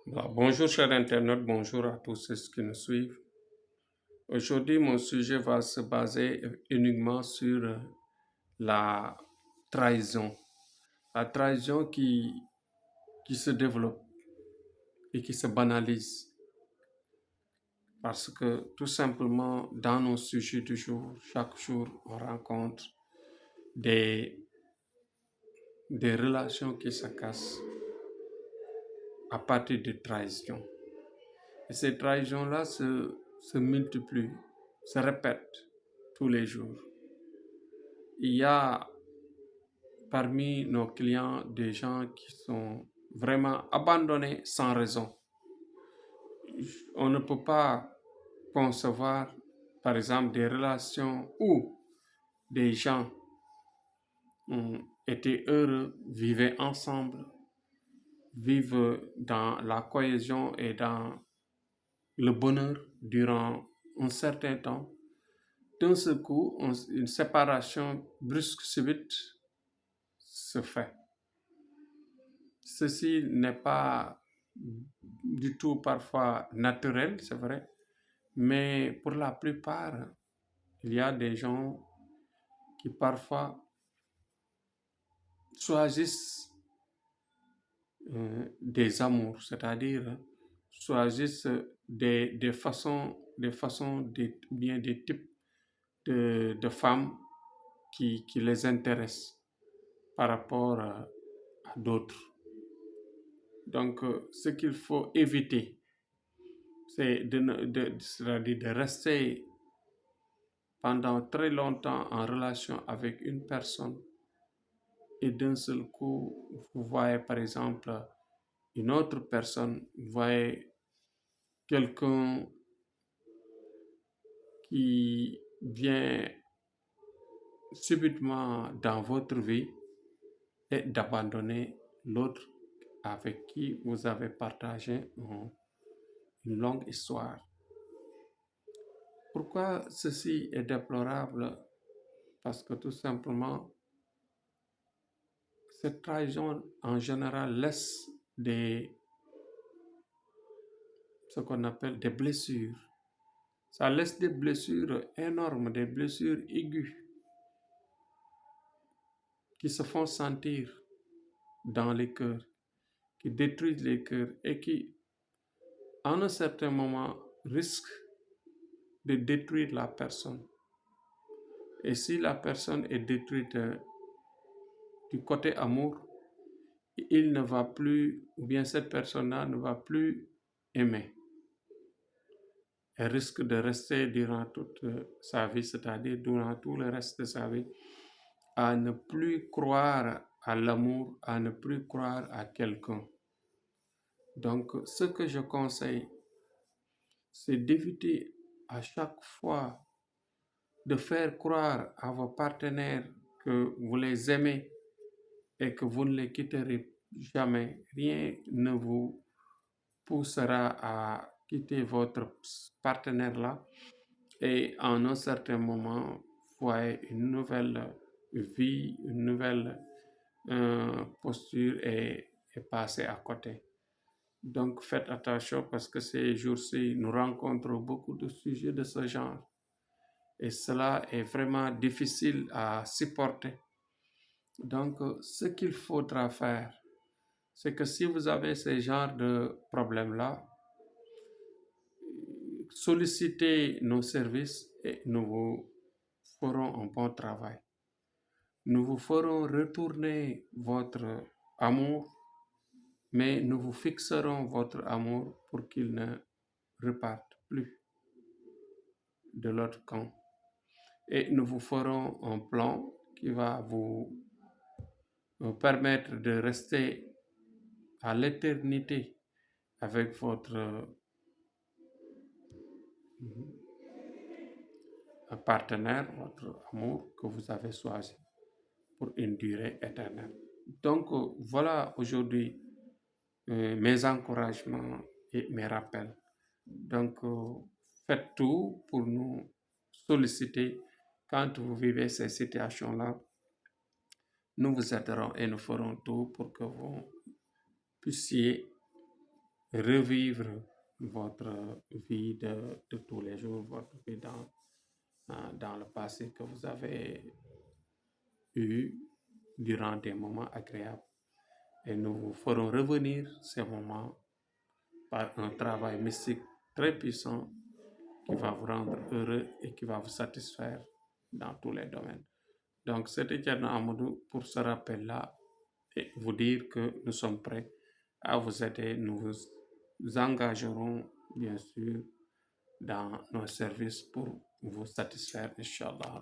Bonjour chers internautes, bonjour à tous ceux qui nous suivent. Aujourd'hui, mon sujet va se baser uniquement sur la trahison. La trahison qui se développe et qui se banalise. Parce que tout simplement, dans nos sujets du jour, chaque jour, on rencontre des, des relations qui se cassent à partir de trahison. Et ces trahisons-là se multiplient, se répètent tous les jours. Il y a parmi nos clients des gens qui sont vraiment abandonnés sans raison. On ne peut pas concevoir, par exemple, des relations où des gens étaient heureux, vivaient ensemble, vivent dans la cohésion et dans le bonheur durant un certain temps. D'un seul coup, une séparation brusque, subite se fait. Ceci n'est pas du tout parfois naturel, c'est vrai, mais pour la plupart, il y a des gens qui parfois choisissent des amours, c'est-à-dire choisissent bien des types de femmes qui les intéressent par rapport à d'autres. Donc, ce qu'il faut éviter, c'est c'est-à-dire de rester pendant très longtemps en relation avec une personne et d'un seul coup, vous voyez par exemple une autre personne, vous voyez quelqu'un qui vient subitement dans votre vie et d'abandonner l'autre avec qui vous avez partagé une longue histoire. Pourquoi ceci est déplorable? Parce que tout simplement, cette trahison en général laisse ce qu'on appelle des blessures. Ça laisse des blessures énormes, des blessures aiguës qui se font sentir dans les cœurs, qui détruisent les cœurs et qui, en un certain moment, risquent de détruire la personne. Et si la personne est détruite du côté amour, il ne va plus, ou bien cette personne-là ne va plus aimer. Elle risque de rester durant toute sa vie, c'est-à-dire durant tout le reste de sa vie, à ne plus croire à l'amour, à ne plus croire à quelqu'un. Donc, ce que je conseille, c'est d'éviter à chaque fois de faire croire à vos partenaires que vous les aimez et que vous ne les quitterez jamais. Rien ne vous poussera à quitter votre partenaire-là et en un certain moment, voyez une nouvelle vie, une nouvelle posture et passer à côté. Donc faites attention parce que ces jours-ci, nous rencontrons beaucoup de sujets de ce genre et cela est vraiment difficile à supporter. Donc ce qu'il faudra faire, c'est que si vous avez ce genre de problème-là, sollicitez nos services et nous vous ferons un bon travail. Nous vous ferons retourner votre amour, mais nous vous fixerons votre amour pour qu'il ne reparte plus de l'autre camp. Et nous vous ferons un plan qui va vous permettre de rester à l'éternité avec votre partenaire, votre amour que vous avez choisi pour une durée éternelle. Donc voilà aujourd'hui mes encouragements et mes rappels. Donc faites tout pour nous solliciter quand vous vivez ces situations-là. Nous vous aiderons et nous ferons tout pour que vous puissiez revivre votre vie de tous les jours, votre vie dans le passé que vous avez eu durant des moments agréables. Et nous vous ferons revenir ces moments par un travail mystique très puissant qui va vous rendre heureux et qui va vous satisfaire dans tous les domaines. Donc, c'était Thierno Amadou pour ce rappel-là et vous dire que nous sommes prêts à vous aider. Nous vous engagerons, bien sûr, dans nos services pour vous satisfaire, Inch'Allah.